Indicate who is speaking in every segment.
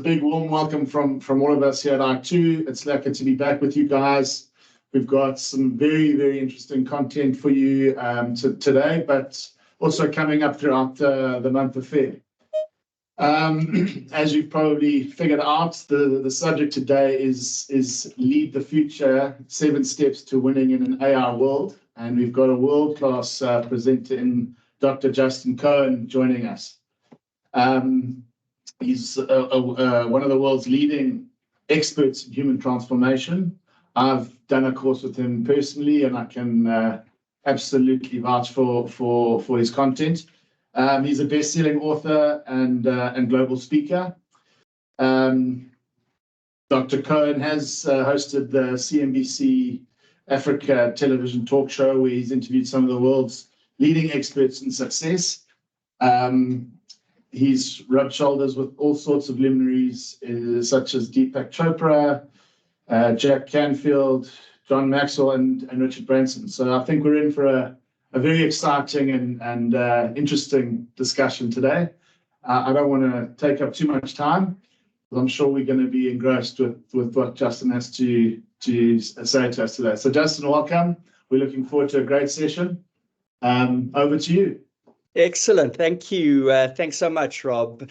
Speaker 1: big warm welcome from all of us here at iTOO. It's lucky to be back with you guys. We've got some very, very interesting content for you today, but also coming up throughout the month of Feb. As you've probably figured out, the subject today is Lead the Future, 7 Steps to Winning in an AI World. And we've got a world-class presenter in Dr. Justin Cohen joining us. He's one of the world's leading experts in human transformation. I've done a course with him personally, and I can absolutely vouch for his content. He's a best-selling author and global speaker. Dr. Cohen has hosted the CNBC Africa television talk show, where he's interviewed some of the world's leading experts in success. He's rubbed shoulders with all sorts of luminaries, such as Deepak Chopra, Jack Canfield, John Maxwell, and Richard Branson. So I think we're in for a very exciting and interesting discussion today. I don't want to take up too much time, but I'm sure we're going to be engrossed with what Justin has to say to us today. So Justin, welcome. We're looking forward to a great session. Over to you.
Speaker 2: Excellent. Thank you. Thanks so much, Rob.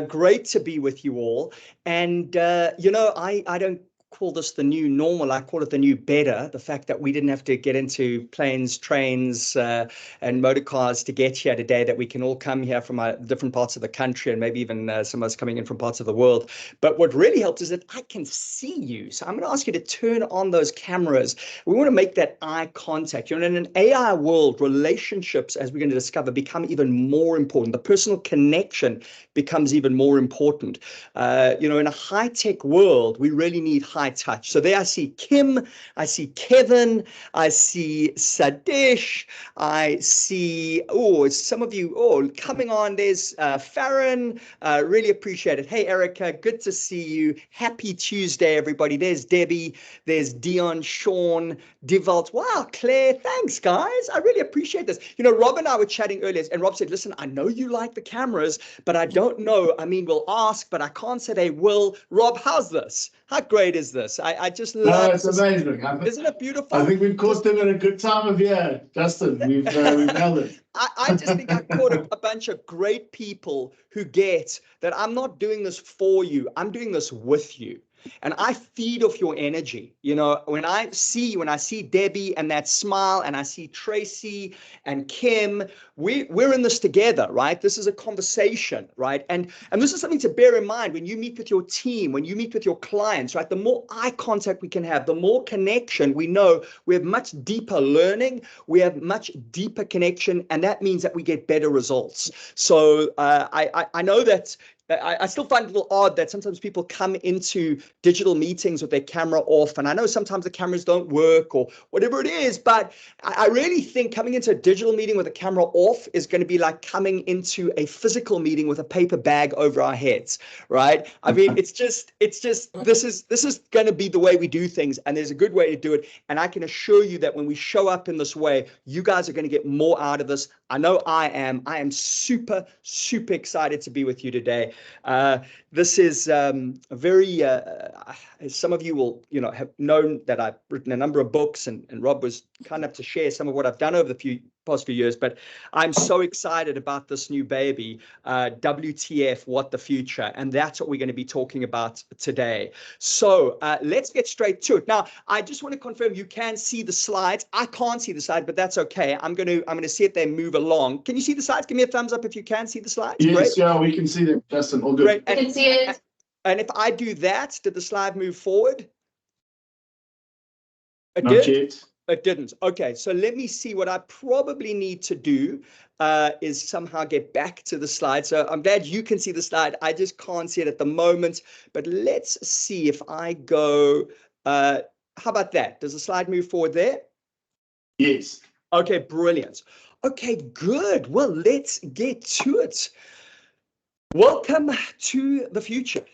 Speaker 2: Great to be with you all. And, I don't call this the new normal. I call it the new better. The fact that we didn't have to get into planes, trains, and motor cars to get here today, that we can all come here from different parts of the country, and maybe even some of us coming in from parts of the world. But what really helps is that I can see you. So I'm going to ask you to turn on those cameras. We want to make that eye contact. In an AI world, relationships, as we're going to discover, become even more important. The personal connection becomes even more important. In a high-tech world, we really need high touch. So there I see Kim, I see Kevin, I see Sadesh, I see, some of you, coming on. There's Farron, really appreciate it. Hey, Erica, good to see you. Happy Tuesday, everybody. There's Debbie, there's Dion, Sean, Devalt. Wow, Claire, thanks, guys. I really appreciate this. Rob and I were chatting earlier, and Rob said, listen, I know you like the cameras, but I don't know. I mean, we'll ask, but I can't say they will. Rob, how's this? How great is this? I just love
Speaker 1: it's amazing.
Speaker 2: Isn't it beautiful?
Speaker 1: I think we've caught them at a good time of year, Justin. We've nailed it.
Speaker 2: I just think I caught a bunch of great people who get that I'm not doing this for you. I'm doing this with you. And I feed off your energy. When I see Debbie and that smile, and I see Tracy and Kim, we're in this together, right? This is a conversation, right? And this is something to bear in mind when you meet with your team, when you meet with your clients, right? The more eye contact we can have, the more connection we know. We have much deeper learning. We have much deeper connection, and that means that we get better results. So I know that I still find it a little odd that sometimes people come into digital meetings with their camera off. And I know sometimes the cameras don't work or whatever it is, but I really think coming into a digital meeting with a camera off is going to be like coming into a physical meeting with a paper bag over our heads, right? I mean, it's just this is going to be the way we do things, and there's a good way to do it. And I can assure you that when we show up in this way, you guys are going to get more out of this. I know I am. I am super, super excited to be with you today. This is a very, some of you will, have known that I've written a number of books, and Rob was kind enough to share some of what I've done over the past few years, but I'm so excited about this new baby, WTF, what the future, and that's what we're going to be talking about today. So let's get straight to it. Now, I just want to confirm you can see the slides. I can't see the slides, but that's okay. I'm going to see if they move along. Can you see the slides? Give me a thumbs up if you can see the slides.
Speaker 1: Yes,
Speaker 2: great.
Speaker 1: Yeah, we can see them, Justin. All good.
Speaker 2: Great.
Speaker 3: I can see it.
Speaker 2: And if I do that, did the slide move forward? It
Speaker 1: Not
Speaker 2: did?
Speaker 1: yet.
Speaker 2: It didn't. Okay, so let me see. What I probably need to do is somehow get back to the slide. So I'm glad you can see the slide. I just can't see it at the moment. But let's see if I go, how about that? Does the slide move forward there?
Speaker 1: Yes.
Speaker 2: Okay, brilliant. Okay, good. Well, let's get to it. Welcome to the future.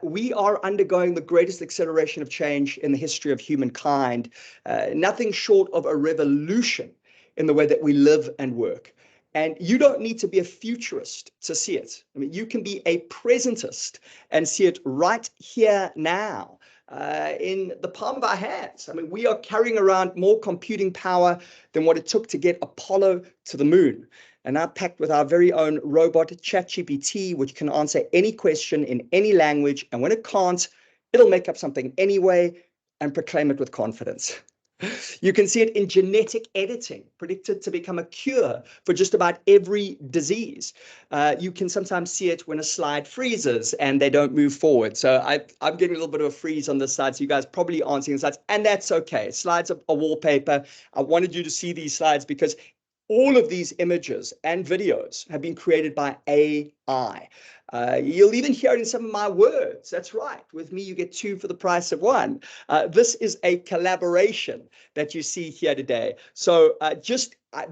Speaker 2: We are undergoing the greatest acceleration of change in the history of humankind, nothing short of a revolution in the way that we live and work. And you don't need to be a futurist to see it. I mean, you can be a presentist and see it right here now in the palm of our hands. I mean, we are carrying around more computing power than what it took to get Apollo to the moon. And now packed with our very own robot, ChatGPT, which can answer any question in any language. And when it can't, it'll make up something anyway and proclaim it with confidence. You can see it in genetic editing, predicted to become a cure for just about every disease. You can sometimes see it when a slide freezes and they don't move forward. So I'm getting a little bit of a freeze on this slide, so you guys probably aren't seeing the slides, and that's okay. Slides are wallpaper. I wanted you to see these slides because all of these images and videos have been created by AI. You'll even hear it in some of my words. That's right. With me, you get two for the price of one. This is a collaboration that you see here today. So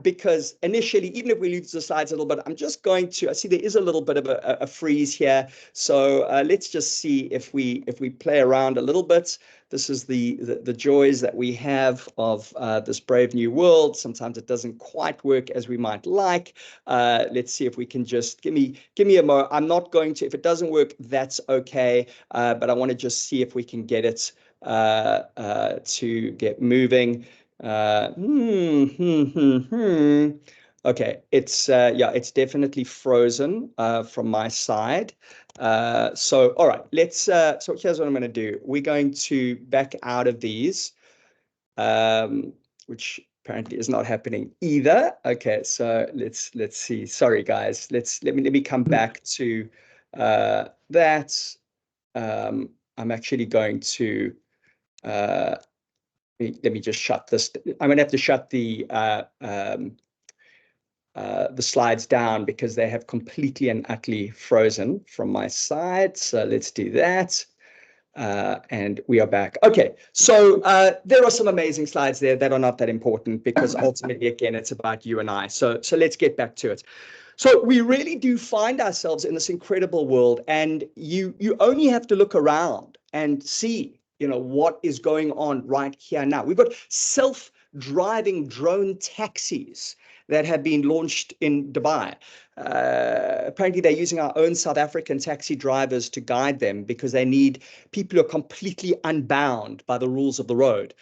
Speaker 2: because initially, even if we lose the slides a little bit, I'm just going to, I see there is a little bit of a freeze here. So let's just see if we play around a little bit. This is the joys that we have of this brave new world. Sometimes it doesn't quite work as we might like. Let's see if we can just give me a mo. I'm not going to, if it doesn't work, that's okay. But I want to just see if we can get it to get moving. Okay, it's it's definitely frozen from my side. So all right, let's so here's what I'm going to do. We're going to back out of these, which apparently is not happening either. Okay, so let's see. Sorry guys, let me come back to that. I'm actually going to let me just shut this. I'm going to have to shut the slides down because they have completely and utterly frozen from my side. So let's do that. And we are back. Okay, so there are some amazing slides there that are not that important because ultimately, again, it's about you and I. So let's get back to it. So we really do find ourselves in this incredible world, and you only have to look around and see, what is going on right here now. We've got self-driving drone taxis that have been launched in Dubai. Apparently, they're using our own South African taxi drivers to guide them because they need people who are completely unbound by the rules of the road.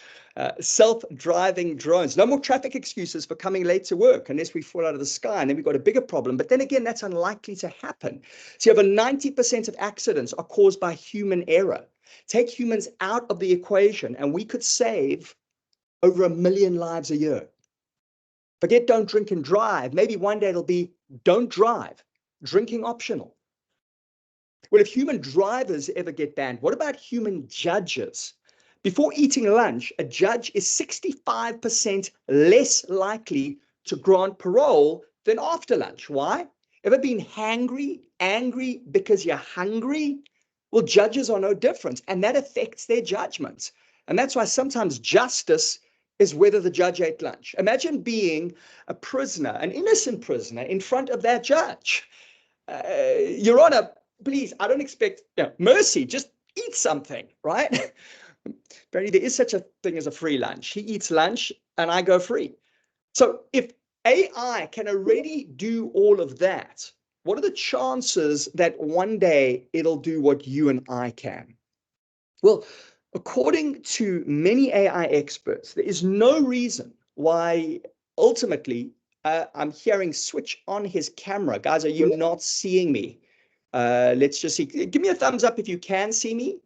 Speaker 2: Self-driving drones. No more traffic excuses for coming late to work unless we fall out of the sky, and then we've got a bigger problem. But then again, that's unlikely to happen. So over 90% of accidents are caused by human error. Take humans out of the equation, and we could save over 1 million lives a year. Forget don't drink and drive. Maybe one day it'll be don't drive, drinking optional. Well, if human drivers ever get banned, what about human judges? Before eating lunch, a judge is 65% less likely to grant parole than after lunch. Why? Ever been hangry, angry because you're hungry? Well, judges are no different, and that affects their judgments. And that's why sometimes justice is whether the judge ate lunch. Imagine being a prisoner, an innocent prisoner, in front of that judge. Your Honor, please, I don't expect mercy, just eat something, right? Apparently, there is such a thing as a free lunch. He eats lunch and I go free. So if AI can already do all of that, what are the chances that one day it'll do what you and I can? Well, according to many AI experts, there is no reason why ultimately I'm hearing switch on his camera. Guys, are you not seeing me? Let's just see. Give me a thumbs up if you can see me.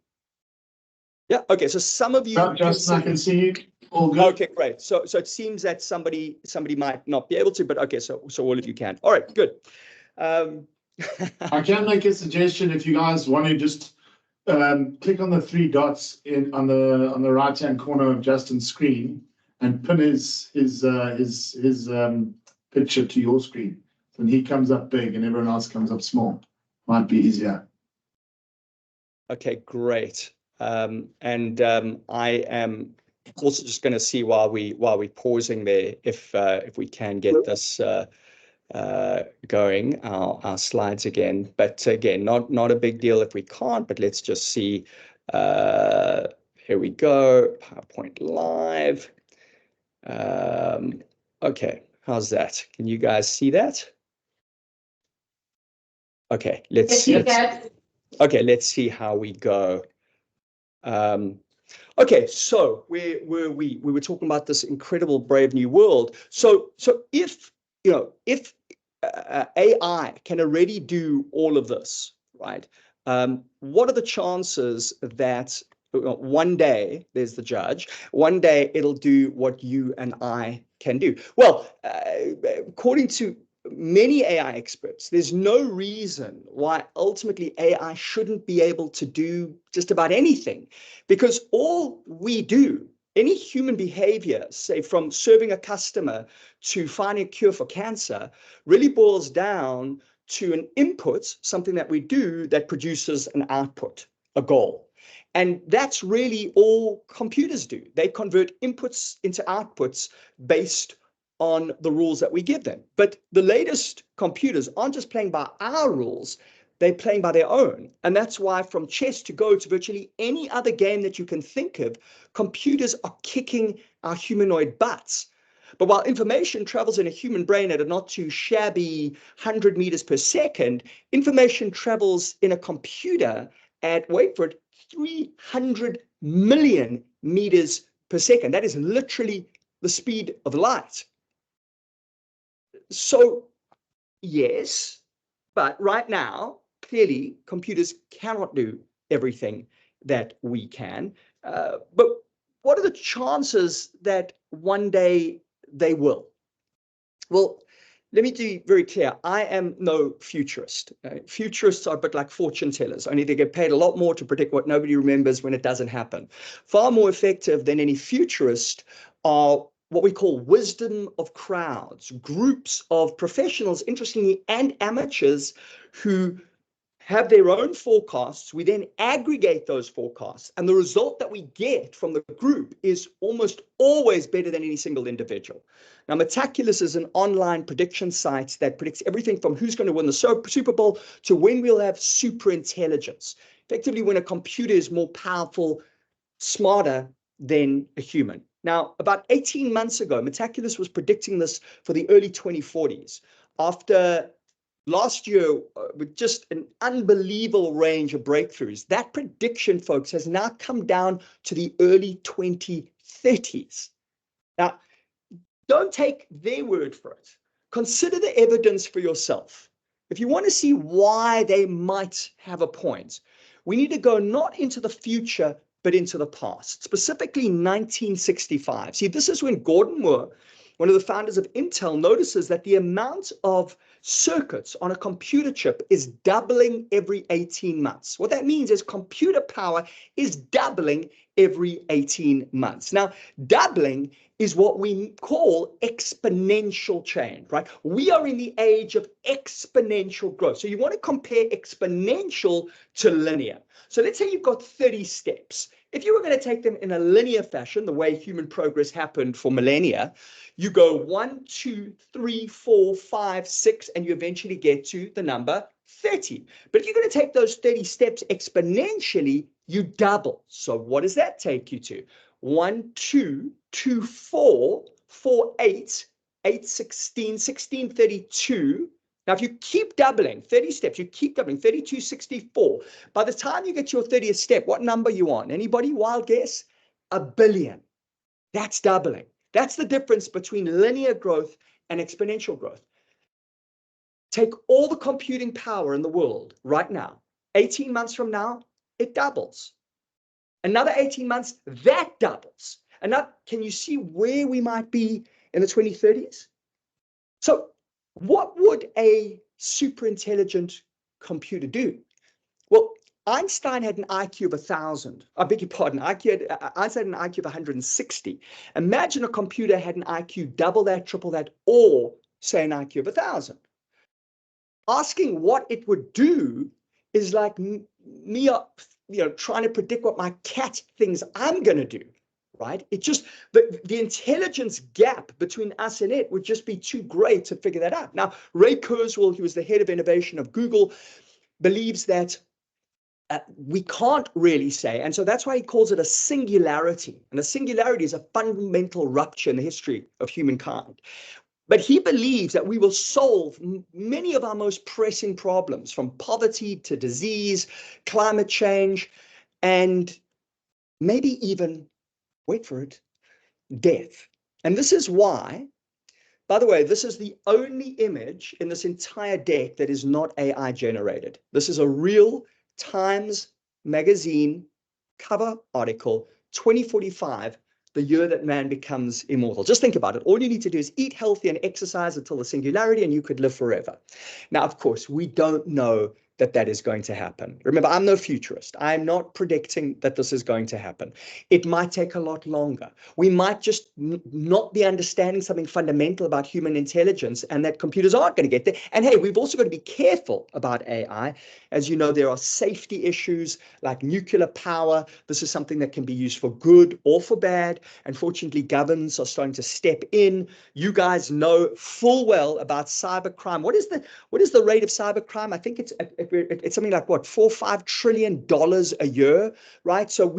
Speaker 2: Yeah. Okay. So some of you.
Speaker 1: Justin, I can see you. All good.
Speaker 2: Okay, great. So it seems that somebody might not be able to, but okay. So all of you can. All right. Good.
Speaker 1: I can make a suggestion if you guys want to just click on the three dots on the right hand corner of Justin's screen and pin his picture to your screen. Then he comes up big and everyone else comes up small. Might be easier.
Speaker 2: Okay, great. I am also just going to see while we're pausing there if we can get this going, our slides again. But again, not a big deal if we can't, but let's just see. Here we go, PowerPoint live. Okay, How's that? Can you guys see that? Okay, let's
Speaker 3: Yes,
Speaker 2: see.
Speaker 3: you can.
Speaker 2: Okay, let's see how we go. Okay, so where were we? We were talking about this incredible brave new world. So if if AI can already do all of this, right? What are the chances that one day, there's the judge, one day it'll do what you and I can do? Well, according to many AI experts, there's no reason why ultimately AI shouldn't be able to do just about anything, because all we do, any human behavior, say from serving a customer to finding a cure for cancer, really boils down to an input, something that we do that produces an output, a goal. And that's really all computers do. They convert inputs into outputs based on the rules that we give them. But the latest computers aren't just playing by our rules, they're playing by their own. And that's why from chess to go to virtually any other game that you can think of, computers are kicking our humanoid butts. But while information travels in a human brain at a not too shabby 100 meters per second, information travels in a computer at, wait for it, 300 million meters per second. That is literally the speed of light. So, yes, but right now, clearly, computers cannot do everything that we can. But what are the chances that one day they will? Well, let me be very clear. I am no futurist. Futurists are a bit like fortune tellers, only they get paid a lot more to predict what nobody remembers when it doesn't happen. Far more effective than any futurist are what we call wisdom of crowds, groups of professionals, interestingly, and amateurs who have their own forecasts. We then aggregate those forecasts, and the result that we get from the group is almost always better than any single individual. Now, Metaculus is an online prediction site that predicts everything from who's going to win the Super Bowl to when we'll have super intelligence, effectively when a computer is more powerful, smarter than a human. Now, about 18 months ago, Metaculus was predicting this for the early 2040s. After last year, with just an unbelievable range of breakthroughs, that prediction, folks, has now come down to the early 2030s. Now, don't take their word for it. Consider the evidence for yourself. If you want to see why they might have a point, we need to go not into the future, but into the past, specifically 1965. See, this is when Gordon Moore, one of the founders of Intel, notices that the amount of circuits on a computer chip is doubling every 18 months. What that means is computer power is doubling every 18 months. Now, doubling is what we call exponential change, right? We are in the age of exponential growth. So you want to compare exponential to linear. So let's say you've got 30 steps. If you were going to take them in a linear fashion, the way human progress happened for millennia, you go 1, 2, 3, 4, 5, 6, and you eventually get to the number 30. But if you're going to take those 30 steps exponentially, you double. So what does that take you to? 1, 2, 2, 4, 4, 8, 8, 16, 16, 32. Now, if you keep doubling, 30 steps, you keep doubling, 32, 64. By the time you get to your 30th step, what number are you on? Anybody? Wild guess? 1 billion. That's doubling. That's the difference between linear growth and exponential growth. Take all the computing power in the world right now. 18 months from now, it doubles. Another 18 months, that doubles. And now, can you see where we might be in the 2030s? So what would a super intelligent computer do? Well, Einstein had an IQ of 1,000. I beg your pardon. Einstein had an IQ of 160. Imagine a computer had an IQ double that, triple that, or say an IQ of 1,000. Asking what it would do is like me, trying to predict what my cat thinks I'm going to do. Right? It just, the intelligence gap between us and it would just be too great to figure that out. Now, Ray Kurzweil, who was the head of innovation of Google, believes that we can't really say, and so that's why he calls it a singularity. And a singularity is a fundamental rupture in the history of humankind. But he believes that we will solve many of our most pressing problems, from poverty to disease, climate change, and maybe even, wait for it, death. And this is why, by the way, this is the only image in this entire deck that is not AI generated. This is a real Times Magazine cover article, 2045, the year that man becomes immortal. Just think about it. All you need to do is eat healthy and exercise until the singularity, and you could live forever. Now, of course, we don't know that that is going to happen. Remember, I'm no futurist. I'm not predicting that this is going to happen. It might take a lot longer. We might just not be understanding something fundamental about human intelligence, and that computers aren't going to get there. And hey, we've also got to be careful about AI. As you know, there are safety issues like nuclear power. This is something that can be used for good or for bad. Unfortunately, governments are starting to step in. You guys know full well about cybercrime. What is the rate of cybercrime? I think it's something like what, $4-5 trillion a year, right? So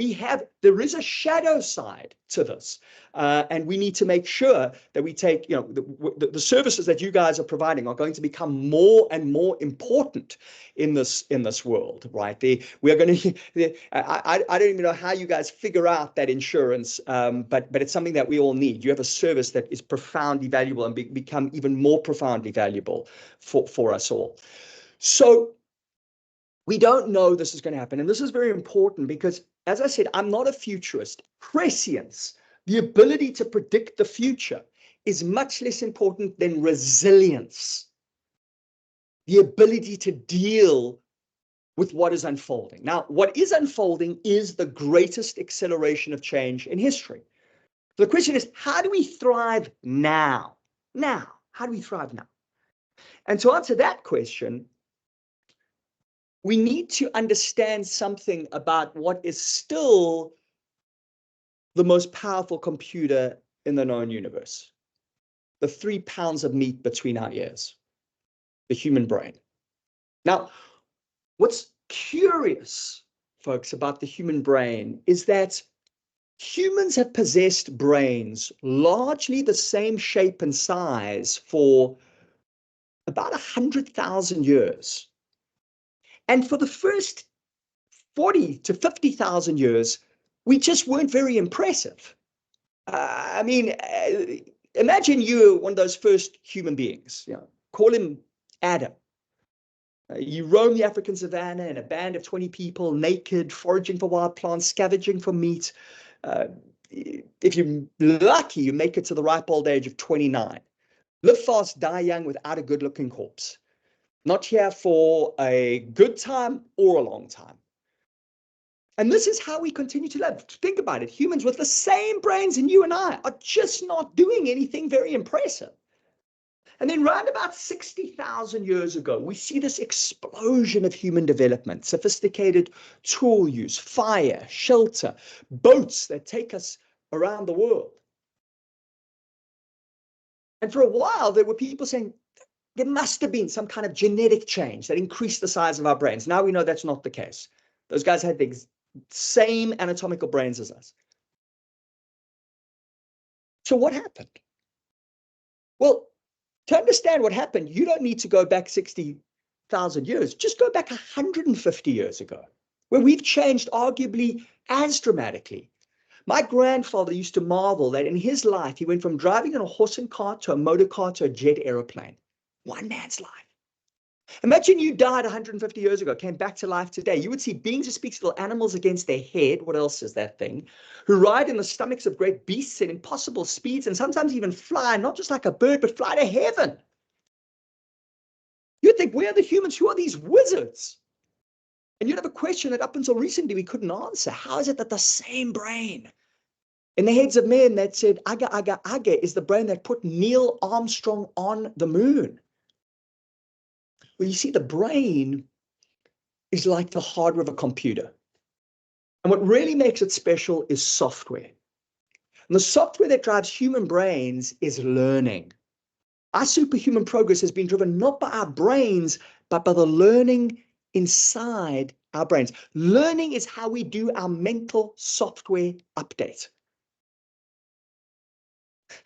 Speaker 2: there is a shadow side to this, and we need to make sure that we take, the services that you guys are providing are going to become more and more important in this world, right? We are going to. I don't even know how you guys figure out that insurance, but it's something that we all need. You have a service that is profoundly valuable and become even more profoundly valuable for us all. So we don't know this is going to happen. And this is very important because, as I said, I'm not a futurist. Prescience, the ability to predict the future, is much less important than resilience, the ability to deal with what is unfolding. Now, what is unfolding is the greatest acceleration of change in history. So the question is, how do we thrive now? How do we thrive now? And to answer that question, we need to understand something about what is still the most powerful computer in the known universe. The 3 pounds of meat between our ears, the human brain. Now, what's curious, folks, about the human brain is that humans have possessed brains largely the same shape and size for about 100,000 years. And for the first 40 to 50,000 years, we just weren't very impressive. Imagine you're one of those first human beings, call him Adam. You roam the African savannah in a band of 20 people, naked, foraging for wild plants, scavenging for meat. If you're lucky, you make it to the ripe old age of 29. Live fast, die young without a good-looking corpse. Not here for a good time or a long time. And this is how we continue to live. Think about it. Humans with the same brains as you and I are just not doing anything very impressive. And then round about 60,000 years ago, we see this explosion of human development, sophisticated tool use, fire, shelter, boats that take us around the world. And for a while, there were people saying, there must have been some kind of genetic change that increased the size of our brains. Now we know that's not the case. Those guys had the same anatomical brains as us. So what happened? Well, to understand what happened, you don't need to go back 60,000 years. Just go back 150 years ago, where we've changed arguably as dramatically. My grandfather used to marvel that in his life, he went from driving in a horse and cart to a motor car to a jet aeroplane. One man's life. Imagine you died 150 years ago, came back to life today. You would see beings who speak to little animals against their head. What else is that thing? Who ride in the stomachs of great beasts at impossible speeds and sometimes even fly, not just like a bird, but fly to heaven. You'd think, where are the humans? Who are these wizards? And you'd have a question that up until recently we couldn't answer. How is it that the same brain in the heads of men that said, aga is the brain that put Neil Armstrong on the moon? Well, you see, the brain is like the hardware of a computer. And what really makes it special is software. And the software that drives human brains is learning. Our superhuman progress has been driven not by our brains, but by the learning inside our brains. Learning is how we do our mental software update.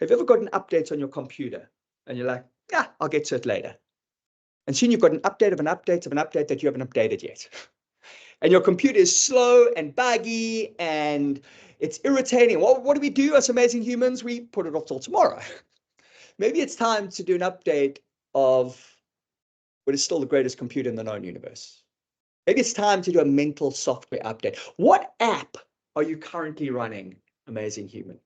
Speaker 2: Have you ever got an update on your computer? And you're like, yeah, I'll get to it later. And soon you've got an update of an update of an update that you haven't updated yet. And your computer is slow and buggy and it's irritating. Well, what do we do as amazing humans? We put it off till tomorrow. Maybe it's time to do an update of what is still the greatest computer in the known universe. Maybe it's time to do a mental software update. What app are you currently running, amazing human?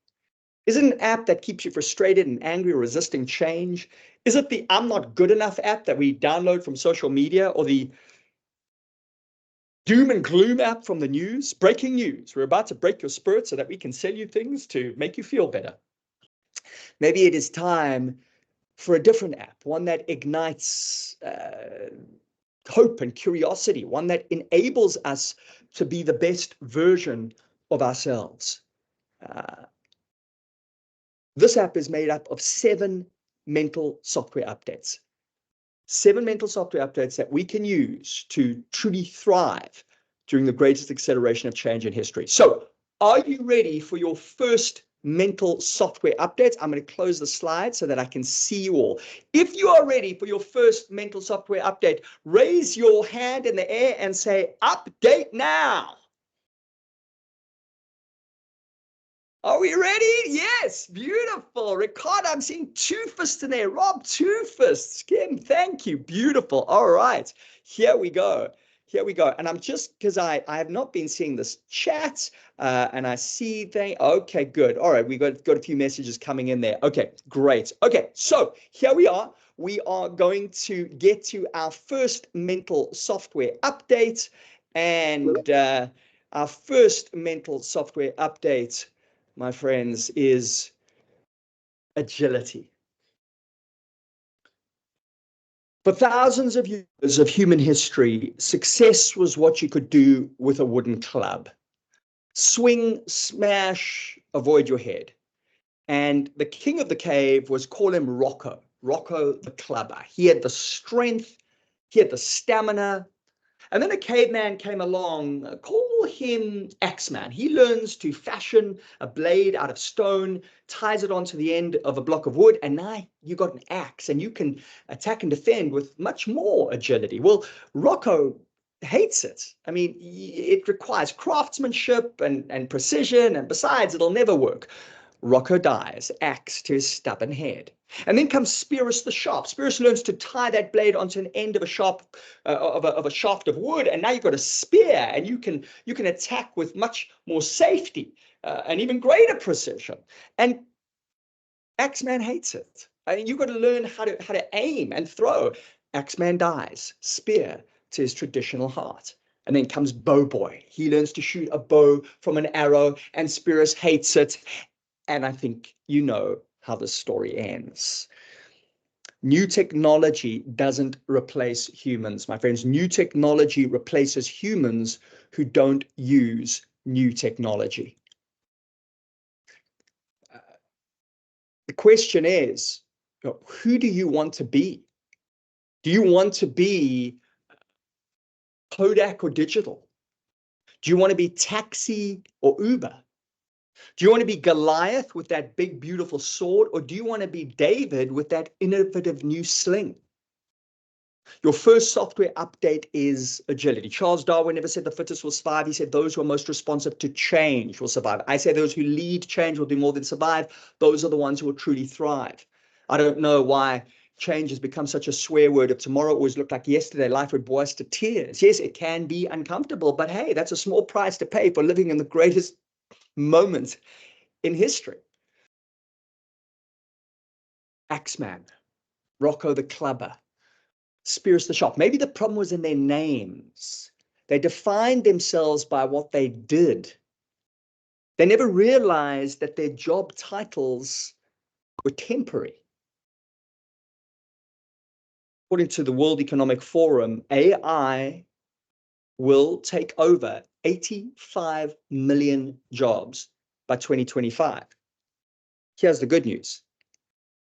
Speaker 2: Is it an app that keeps you frustrated and angry, resisting change? Is it the I'm not good enough app that we download from social media, or the doom and gloom app from the news? Breaking news. We're about to break your spirit so that we can sell you things to make you feel better. Maybe it is time for a different app, one that ignites hope and curiosity, one that enables us to be the best version of ourselves. This app is made up of 7 mental software updates. 7 mental software updates that we can use to truly thrive during the greatest acceleration of change in history. So, are you ready for your first mental software updates? I'm going to close the slide so that I can see you all. If you are ready for your first mental software update, raise your hand in the air and say, update now. Are we ready? Yes, beautiful. Ricardo, I'm seeing 2 fists in there. Rob, 2 fists. Kim, thank you. Beautiful. All right, here we go. Here we go. And I'm just, because I have not been seeing this chat, and I see they, okay, good. All right, we got a few messages coming in there. Okay, great. Okay, so here we are. We are going to get to our first mental software update. And our first mental software update, my friends, is agility. For thousands of years of human history, success was what you could do with a wooden club. Swing, smash, avoid your head. And the king of the cave was, call him Rocco, Rocco the clubber. He had the strength, he had the stamina. And then a caveman came along, call him Axeman. He learns to fashion a blade out of stone, ties it onto the end of a block of wood, and now you got an axe, and you can attack and defend with much more agility. Well, Rocco hates it. I mean, it requires craftsmanship and precision, and besides, it'll never work. Rocco dies, axe to his stubborn head. And then comes Spirus the sharp. Spirus learns to tie that blade onto an end of a sharp of a shaft of wood, and now you've got a spear, and you can attack with much more safety and even greater precision. And Axeman hates it. I mean, you've got to learn how to aim and throw. Axeman dies, spear to his traditional heart. And then comes Bowboy. He learns to shoot a bow from an arrow, and Spirus hates it. And I think you know how the story ends. New technology doesn't replace humans, my friends. New technology replaces humans who don't use new technology. The question is, who do you want to be? Do you want to be Kodak or digital? Do you want to be taxi or Uber? Do you want to be Goliath with that big, beautiful sword, or do you want to be David with that innovative new sling? Your first software update is agility. Charles Darwin never said the fittest will survive. He said those who are most responsive to change will survive. I say those who lead change will do more than survive. Those are the ones who will truly thrive. I don't know why change has become such a swear word. If tomorrow always looked like yesterday, life would bore us to tears. Yes, it can be uncomfortable, but hey, that's a small price to pay for living in the greatest moment in history. Axeman, Rocco the clubber, Spirus the sharp. Maybe the problem was in their names. They defined themselves by what they did. They never realized that their job titles were temporary. According to the World Economic Forum, AI will take over 85 million jobs by 2025. Here's the good news.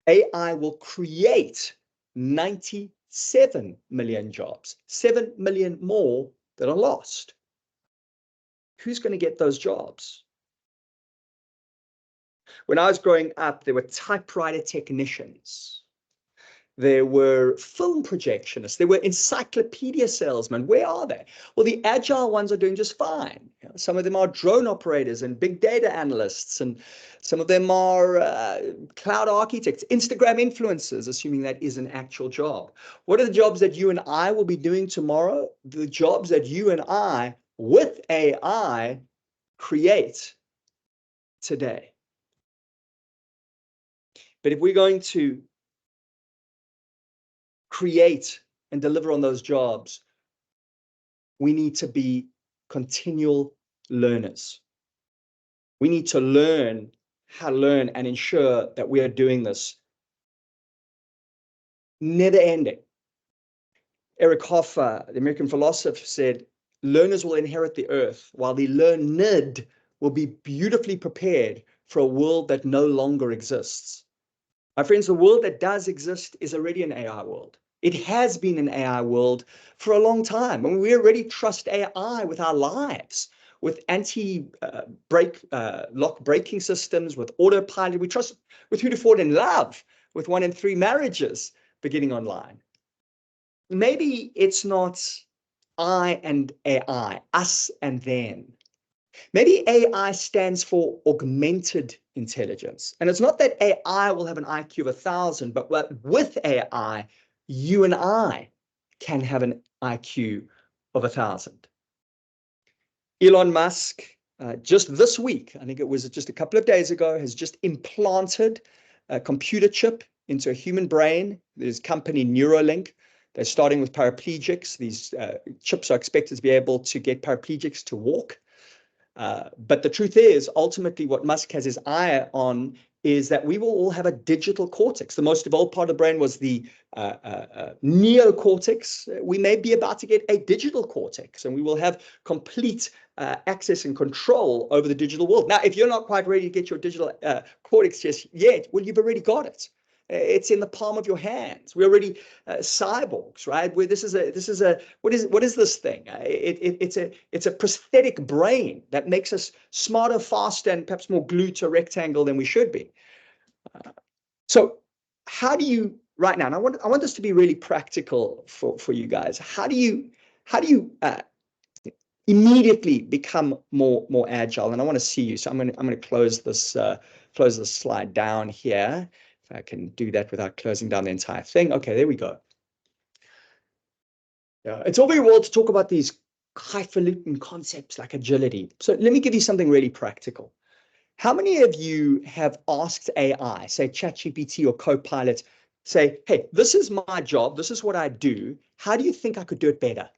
Speaker 2: AI will create 97 million jobs, 7 million more that are lost. Who's going to get those jobs? When I was growing up, there were typewriter technicians. There were film projectionists. There were encyclopedia salesmen. Where are they? Well, the agile ones are doing just fine. Some of them are drone operators and big data analysts, and some of them are cloud architects, Instagram influencers, assuming that is an actual job. What are the jobs that you and I will be doing tomorrow? The jobs that you and I, with AI, create today. But if we're going to create and deliver on those jobs, we need to be continual learners. We need to learn how to learn and ensure that we are doing this never ending. Eric Hoffer, the American philosopher, said, learners will inherit the earth, while the learned will be beautifully prepared for a world that no longer exists. My friends, the world that does exist is already an AI world. It has been an AI world for a long time, and we already trust AI with our lives, with lock braking systems, with autopilot. We trust with who to fall in love, with 1 in 3 marriages beginning online. Maybe it's not I and AI, us and them. Maybe AI stands for augmented intelligence. And it's not that AI will have an IQ of 1,000, but with AI, you and I can have an IQ of 1,000. Elon Musk, just this week, I think it was just a couple of days ago, has just implanted a computer chip into a human brain. There's company Neuralink. They're starting with paraplegics. These chips are expected to be able to get paraplegics to walk. But the truth is, ultimately, what Musk has his eye on is that we will all have a digital cortex. The most evolved part of the brain was the neocortex. We may be about to get a digital cortex, and we will have complete access and control over the digital world. Now, if you're not quite ready to get your digital cortex just yet, well, you've already got it. It's in the palm of your hands. We're already cyborgs, right? Where what is this thing? It's a prosthetic brain that makes us smarter, faster, and perhaps more glued to a rectangle than we should be. So how do you right now? And I want this to be really practical for you guys. How do you immediately become more agile? And I want to see you. So I'm going to close this slide down here. If I can do that without closing down the entire thing. Okay, there we go. Yeah, it's all very well to talk about these highfalutin concepts like agility. So let me give you something really practical. How many of you have asked AI, say ChatGPT or Copilot, say, hey, this is my job, this is what I do, how do you think I could do it better?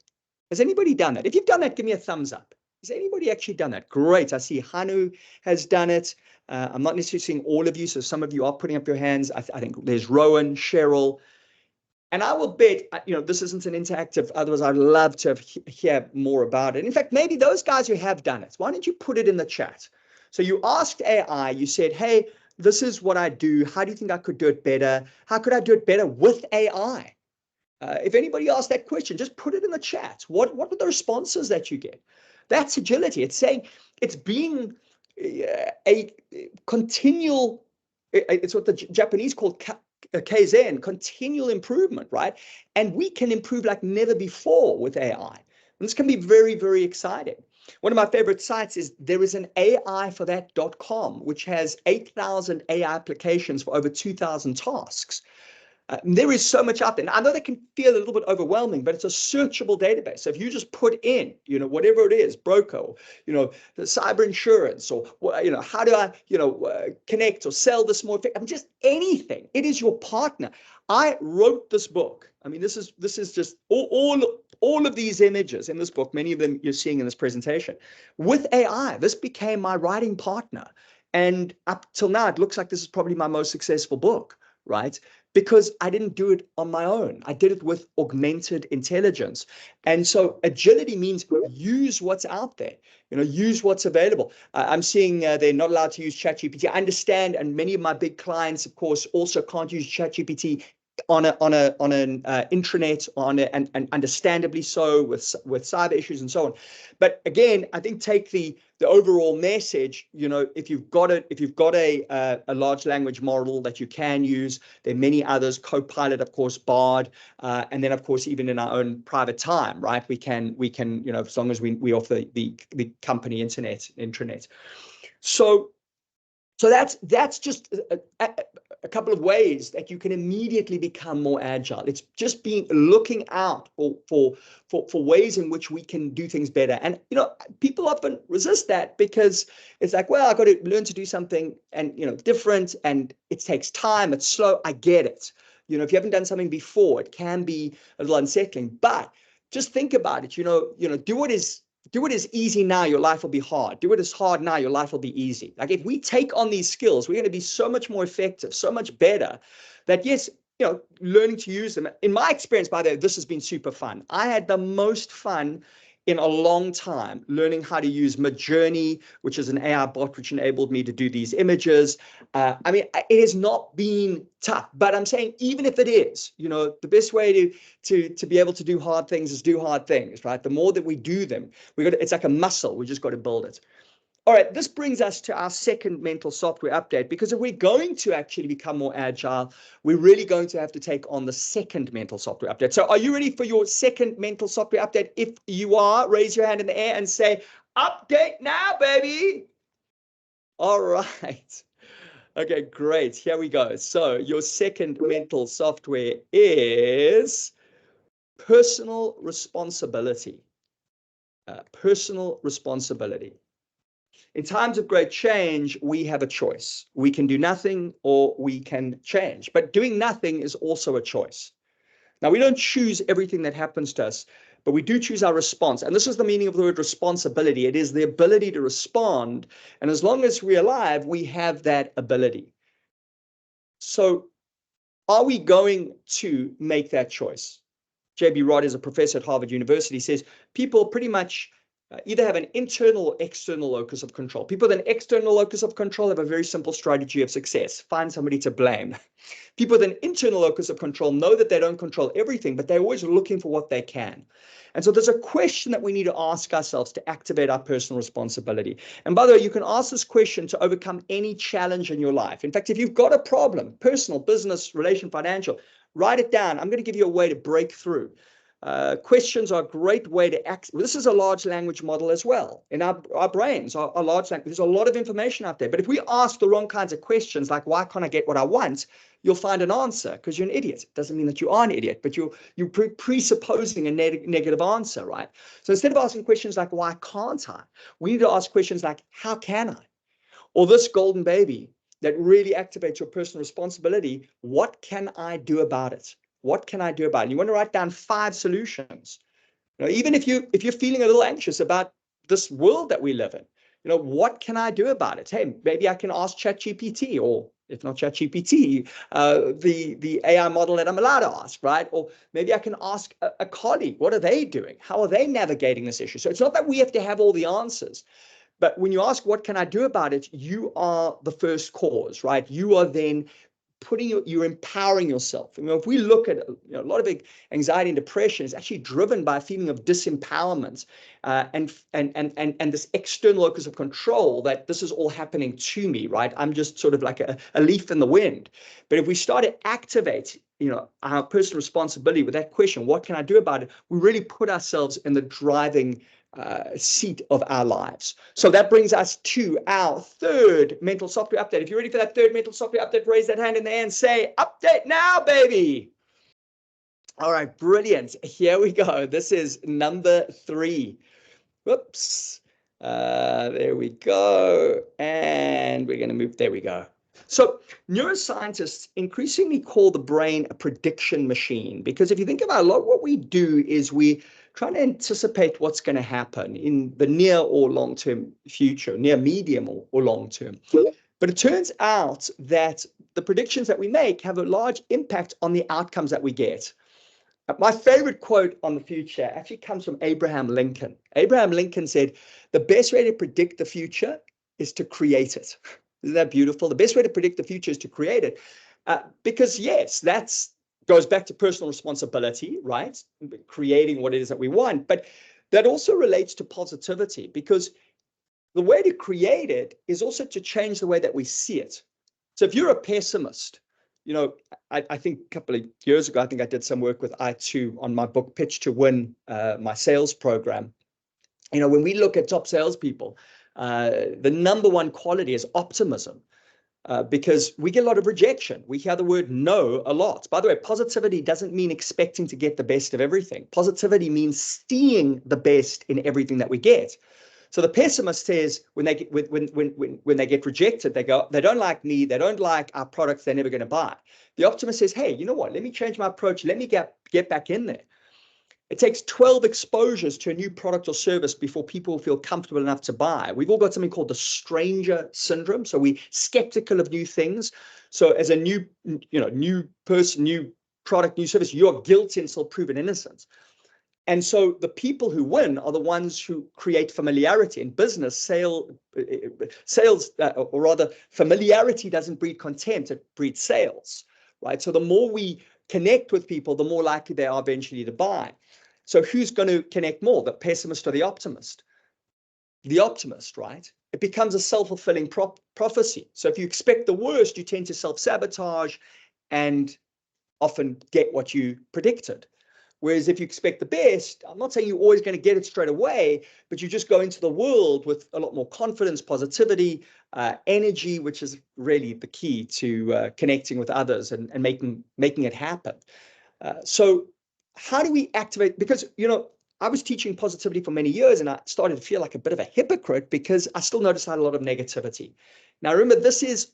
Speaker 2: Has anybody done that? If you've done that, give me a thumbs up. Has anybody actually done that? Great. I see Hanu has done it. I'm not necessarily seeing all of you, so some of you are putting up your hands. I think there's Rowan, Cheryl. And I will bet, this isn't an interactive, otherwise I'd love to hear more about it. In fact, maybe those guys who have done it, why don't you put it in the chat? So you asked AI, you said, hey, this is what I do. How do you think I could do it better? How could I do it better with AI? If anybody asked that question, just put it in the chat. What were the responses that you get? That's agility. It's saying, it's being a continual, it's what the Japanese call Kaizen, continual improvement, right? And we can improve like never before with AI. And this can be very, very exciting. One of my favorite sites is there is an AIforthat.com, which has 8,000 AI applications for over 2,000 tasks. There is so much out there. And I know that can feel a little bit overwhelming, but it's a searchable database. So if you just put in, whatever it is, broker, the cyber insurance, or, how do I, connect or sell this more effectively? Just anything. It is your partner. I wrote this book. I mean, this is just all of these images in this book, many of them you're seeing in this presentation, with AI. This became my writing partner. And up till now, it looks like this is probably my most successful book, right? Because I didn't do it on my own. I did it with augmented intelligence. And so agility means use what's out there, use what's available. I'm seeing they're not allowed to use ChatGPT. I understand, and many of my big clients, of course, also can't use ChatGPT on an intranet, and understandably so with cyber issues and so on. But again, I think take the overall message. If you've got a large language model that you can use, there are many others, Copilot, of course, Bard, and then of course even in our own private time, right? We can as long as we offer the company intranet. So that's just a couple of ways that you can immediately become more agile. It's just looking out for ways in which we can do things better. And people often resist that because it's like, well, I've got to learn to do something and different, and it takes time. It's slow. I get it. If you haven't done something before, it can be a little unsettling. But just think about it. Do what is easy now, your life will be hard. Do what is hard now, your life will be easy. Like if we take on these skills, we're going to be so much more effective, so much better that yes, learning to use them. In my experience, by the way, this has been super fun. I had the most fun in a long time learning how to use Midjourney, which is an AI bot which enabled me to do these images. It has not been tough, but I'm saying even if it is, the best way to be able to do hard things is do hard things, right? The more that we do them, it's like a muscle. We just got to build it. All right, this brings us to our second mental software update, because if we're going to actually become more agile, we're really going to have to take on the second mental software update. So are you ready for your second mental software update? If you are, raise your hand in the air and say, update now, baby. All right. Okay, great. Here we go. So your second mental software is personal responsibility. Personal responsibility. In times of great change, we have a choice. We can do nothing or we can change. But doing nothing is also a choice. Now, we don't choose everything that happens to us, but we do choose our response. And this is the meaning of the word responsibility. It is the ability to respond. And as long as we're alive, we have that ability. So are we going to make that choice? J.B. Rod is a professor at Harvard University, says people pretty much either have an internal or external locus of control. People with an external locus of control have a very simple strategy of success. Find somebody to blame. People with an internal locus of control know that they don't control everything, but they're always looking for what they can. And so there's a question that we need to ask ourselves to activate our personal responsibility. And by the way, you can ask this question to overcome any challenge in your life. In fact, if you've got a problem, personal, business, relation, financial, write it down. I'm going to give you a way to break through. Questions are a great way to act. This is a large language model as well. In our brains are large language. There's a lot of information out there. But if we ask the wrong kinds of questions, like why can't I get what I want, you'll find an answer because you're an idiot. It doesn't mean that you are an idiot, but you're presupposing a negative answer, right? So instead of asking questions like why can't I, we need to ask questions like how can I? Or this golden baby that really activates your personal responsibility, what can I do about it? What can I do about it? And you want to write down 5 solutions. Even if you're feeling a little anxious about this world that we live in, what can I do about it? Hey, maybe I can ask ChatGPT, or if not ChatGPT, the AI model that I'm allowed to ask, right? Or maybe I can ask a colleague, what are they doing? How are they navigating this issue? So it's not that we have to have all the answers. But when you ask, what can I do about it? You are the first cause, right? You are then you're empowering yourself. If we look at a lot of anxiety and depression is actually driven by a feeling of disempowerment and this external locus of control that this is all happening to me, right? I'm just sort of like a leaf in the wind. But if we start to activate, our personal responsibility with that question, what can I do about it? We really put ourselves in the driving seat of our lives. So that brings us to our third mental software update. If you're ready for that third mental software update, raise that hand in the air and say, update now, baby. All right, brilliant. Here we go. This is number 3. Whoops. There we go. And we're going to move. There we go. So neuroscientists increasingly call the brain a prediction machine, because if you think about a lot, what we do is we try to anticipate what's going to happen in the near or long-term future, near, medium, or long-term. But it turns out that the predictions that we make have a large impact on the outcomes that we get. My favorite quote on the future actually comes from Abraham Lincoln. Abraham Lincoln said, the best way to predict the future is to create it. Isn't that beautiful? The best way to predict the future is to create it. Because yes, that's goes back to personal responsibility, right? Creating what it is that we want. But that also relates to positivity, because the way to create it is also to change the way that we see it. So if you're a pessimist, I think a couple of years ago, I think I did some work with iTOO on my book, Pitch to Win, my sales program. When we look at top salespeople, the number one quality is optimism. Because we get a lot of rejection. We hear the word no a lot. By the way, positivity doesn't mean expecting to get the best of everything. Positivity means seeing the best in everything that we get. So the pessimist says when they get rejected, they go, they don't like me, they don't like our products, they're never going to buy. The optimist says, hey, you know what? Let me change my approach. Let me get back in there. It takes 12 exposures to a new product or service before people feel comfortable enough to buy. We've all got something called the stranger syndrome. So we're skeptical of new things. So as a new person, new product, new service, your guilt until proven innocence. And so the people who win are the ones who create familiarity. In business, sales, or rather, familiarity doesn't breed contempt, it breeds sales, right? So the more we connect with people, the more likely they are eventually to buy. So who's going to connect more, the pessimist or the optimist? The optimist, right? It becomes a self-fulfilling prophecy. So if you expect the worst, you tend to self-sabotage and often get what you predicted. Whereas if you expect the best, I'm not saying you're always going to get it straight away, but you just go into the world with a lot more confidence, positivity, energy, which is really the key to connecting with others and making it happen. So how do we activate? Because, I was teaching positivity for many years and I started to feel like a bit of a hypocrite because I still noticed I had a lot of negativity. Now, remember, this is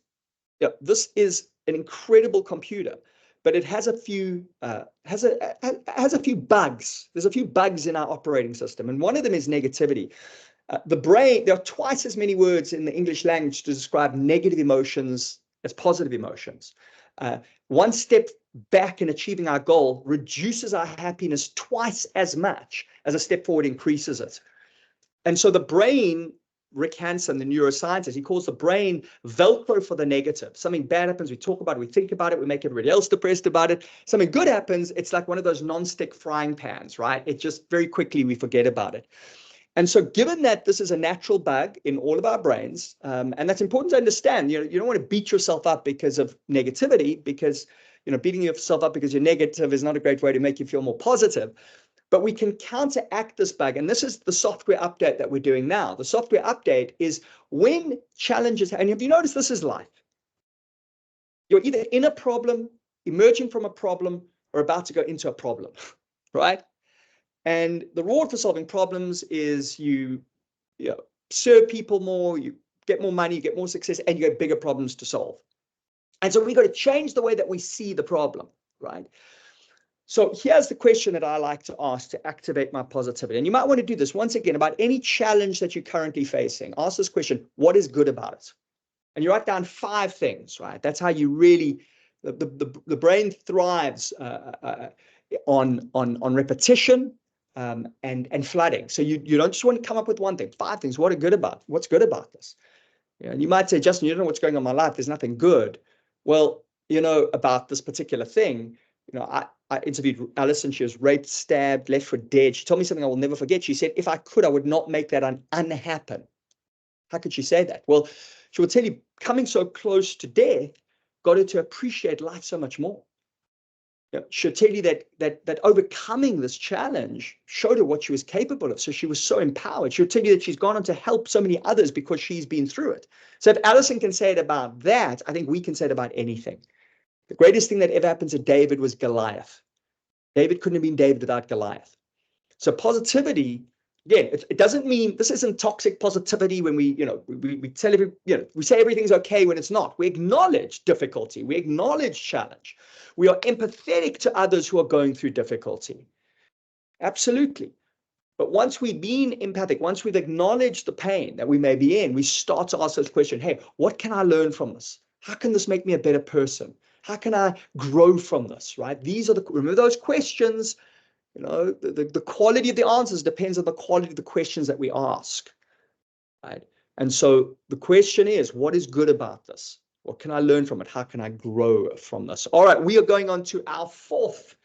Speaker 2: an incredible computer, but it has a few has a few bugs. There's a few bugs in our operating system, and one of them is negativity. The brain, there are twice as many words in the English language to describe negative emotions as positive emotions. One step back in achieving our goal reduces our happiness twice as much as a step forward increases it. And so the brain, Rick Hansen, the neuroscientist, he calls the brain Velcro for the negative. Something bad happens, we talk about it, we think about it, we make everybody else depressed about it. Something good happens, it's like one of those non-stick frying pans, right? It just very quickly we forget about it. And so given that this is a natural bug in all of our brains, and that's important to understand, you don't want to beat yourself up because of negativity, because beating yourself up because you're negative is not a great way to make you feel more positive. But we can counteract this bug. And this is the software update that we're doing now. The software update is when challenges, and if you notice, this is life. You're either in a problem, emerging from a problem, or about to go into a problem, right? And the reward for solving problems is you serve people more, you get more money, you get more success, and you get bigger problems to solve. And so we've got to change the way that we see the problem, right? So here's the question that I like to ask to activate my positivity. And you might want to do this once again about any challenge that you're currently facing. Ask this question, what is good about it? And you write down 5 things, right? That's how you really, the brain thrives on repetition and flooding. So you don't just want to come up with one thing, 5 things. What's good about this? And you might say, Justin, you don't know what's going on in my life. There's nothing good. Well, about this particular thing, I interviewed Alison. She was raped, stabbed, left for dead. She told me something I will never forget. She said, if I could, I would not make that unhappen. How could she say that? Well, she would tell you, coming so close to death got her to appreciate life so much more. She'll tell you that overcoming this challenge showed her what she was capable of. So she was so empowered. She'll tell you that she's gone on to help so many others because she's been through it. So if Alison can say it about that, I think we can say it about anything. The greatest thing that ever happened to David was Goliath. David couldn't have been David without Goliath. So positivity, again, it doesn't mean this isn't toxic positivity when we tell we say everything's okay when it's not. We acknowledge difficulty. We acknowledge challenge. We are empathetic to others who are going through difficulty. Absolutely. But once we've been empathic, once we've acknowledged the pain that we may be in, we start to ask this question, hey, what can I learn from this? How can this make me a better person? How can I grow from this, right? Remember those questions, the quality of the answers depends on the quality of the questions that we ask, right? And so the question is, what is good about this? What can I learn from it? How can I grow from this? All right, we are going on to our fourth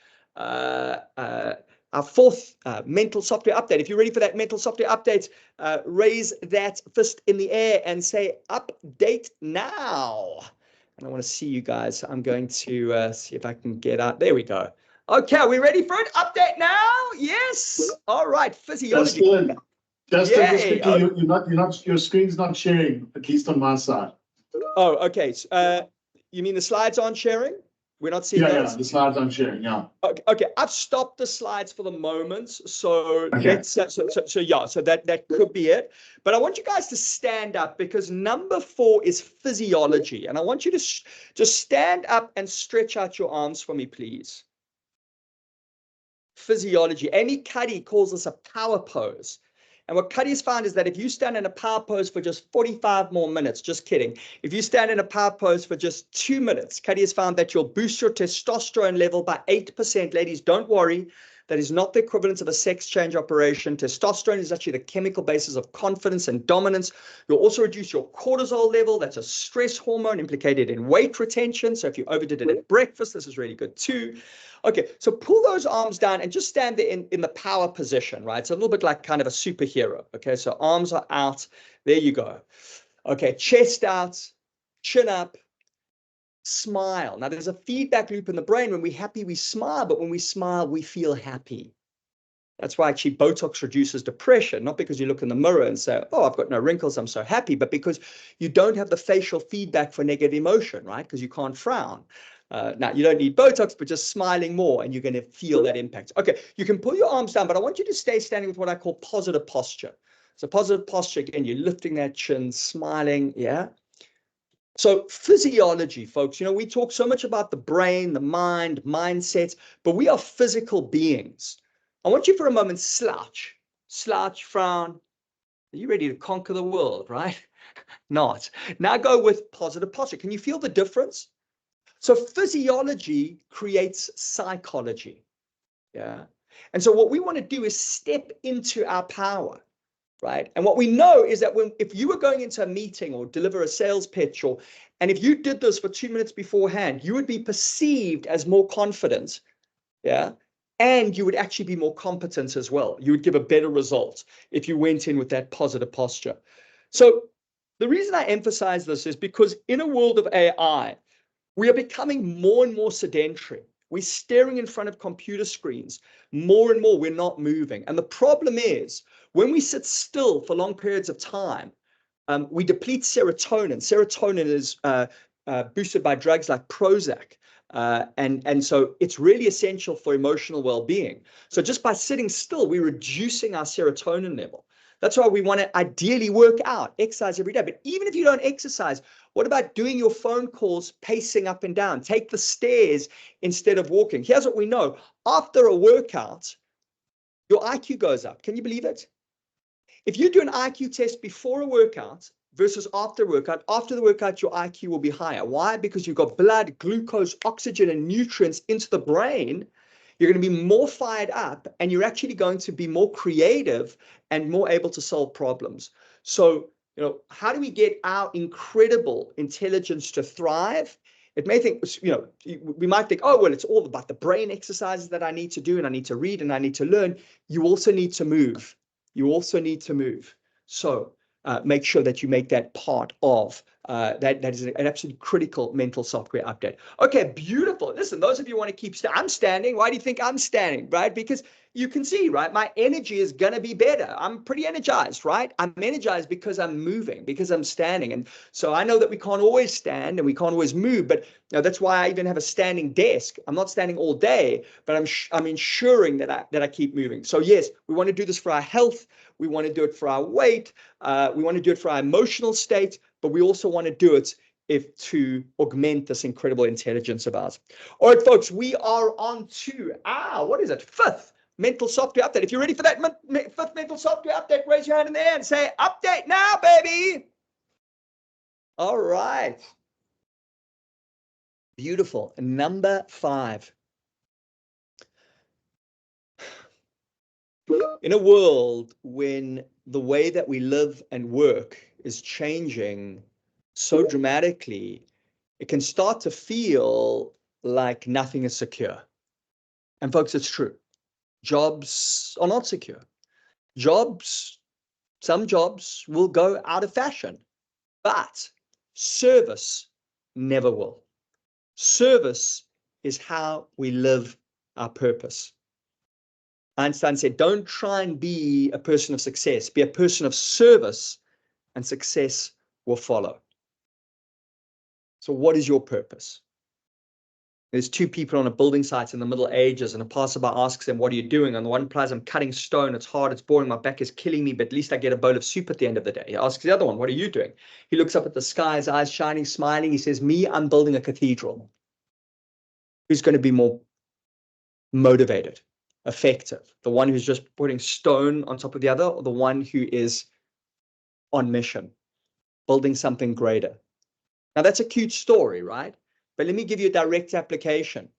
Speaker 2: mental software update. If you're ready for that mental software update, raise that fist in the air and say update now. And I want to see you guys. I'm going to see if I can get out. There we go. Okay, are we ready for it? Update now? Yes. All right. Physiology.
Speaker 1: Justin, just
Speaker 2: Yay.
Speaker 1: quickly, your screen's not sharing, at least on my side.
Speaker 2: Oh, okay. You mean the slides aren't sharing? We're not seeing those?
Speaker 1: Yeah, the slides I'm sharing, yeah.
Speaker 2: Okay, I've stopped the slides for the moment. So
Speaker 1: Okay.
Speaker 2: let's so that could be it. But I want you guys to stand up because number 4 is physiology. And I want you to just stand up and stretch out your arms for me, please. Physiology. Amy Cuddy calls this a power pose. And what Cuddy has found is that if you stand in a power pose for just 45 more minutes, just kidding, if you stand in a power pose for just 2 minutes, Cuddy has found that you'll boost your testosterone level by 8%. Ladies, don't worry. That is not the equivalent of a sex change operation. Testosterone is actually the chemical basis of confidence and dominance. You'll also reduce your cortisol level. That's a stress hormone implicated in weight retention. So if you overdid it at breakfast, this is really good too. Okay, so pull those arms down and just stand there in the power position, right? It's a little bit like kind of a superhero. Okay, so arms are out. There you go. Okay, chest out, chin up. Smile. Now, there's a feedback loop in the brain. When we're happy, we smile, but when we smile, we feel happy. That's why actually Botox reduces depression, not because you look in the mirror and say, oh, I've got no wrinkles, I'm so happy, but because you don't have the facial feedback for negative emotion, right? Because you can't frown. Now, you don't need Botox, but just smiling more and you're going to feel that impact. Okay, you can pull your arms down, but I want you to stay standing with what I call positive posture. So positive posture, again, you're lifting that chin, smiling, yeah? So physiology, folks, we talk so much about the brain, the mind, mindsets, but we are physical beings. I want you for a moment, slouch, frown. Are you ready to conquer the world, right? Not. Now go with positive posture. Can you feel the difference? So physiology creates psychology. Yeah. And so what we want to do is step into our power. Right. And what we know is that if you were going into a meeting or deliver a sales pitch, and if you did this for 2 minutes beforehand, you would be perceived as more confident. Yeah. And you would actually be more competent as well. You would give a better result if you went in with that positive posture. So the reason I emphasize this is because in a world of AI, we are becoming more and more sedentary. We're staring in front of computer screens more and more. We're not moving. And the problem is when we sit still for long periods of time, we deplete serotonin. Serotonin is boosted by drugs like Prozac. And so it's really essential for emotional well-being. So just by sitting still, we're reducing our serotonin level. That's why we want to ideally work out, exercise every day. But even if you don't exercise, what about doing your phone calls, pacing up and down? Take the stairs instead of walking. Here's what we know. After a workout, your IQ goes up. Can you believe it? If you do an IQ test before a workout versus after the workout, your IQ will be higher. Why? Because you've got blood, glucose, oxygen, and nutrients into the brain. You're going to be more fired up and you're actually going to be more creative and more able to solve problems. So, how do we get our incredible intelligence to thrive? It may think, we might think, oh, well, it's all about the brain exercises that I need to do and I need to read and I need to learn. You also need to move. So make sure that you make that part of that is an absolutely critical mental software update. Okay, beautiful. Listen, those of you who want to keep I'm standing. Why do you think I'm standing, right? Because you can see, right, my energy is going to be better. I'm pretty energized, right? I'm energized because I'm moving, because I'm standing. And so I know that we can't always stand and we can't always move, but that's why I even have a standing desk. I'm not standing all day, but I'm ensuring that I keep moving. So yes, we want to do this for our health. We want to do it for our weight. We want to do it for our emotional state, but we also want to do it to augment this incredible intelligence of ours. All right, folks, we are on to what is it? 5th mental software update. If you're ready for that 5th mental software update, raise your hand in the air and say, update now, baby. All right. Beautiful. Number 5. In a world when the way that we live and work is changing so dramatically, it can start to feel like nothing is secure. And folks, it's true. Jobs are not secure. Some jobs will go out of fashion, but service never will. Service is how we live our purpose. Einstein said, don't try and be a person of success, be a person of service, and success will follow. So what is your purpose? There's two people on a building site in the Middle Ages, and a passerby asks them, what are you doing? On the one replies, I'm cutting stone. It's hard, it's boring, my back is killing me, but at least I get a bowl of soup at the end of the day. He asks the other one, what are you doing? He looks up at the sky, his eyes shining, smiling. He says, me, I'm building a cathedral. Who's going to be more motivated, effective? The one who's just putting stone on top of the other, or the one who is on mission, building something greater? Now, that's a cute story, right? But let me give you a direct application.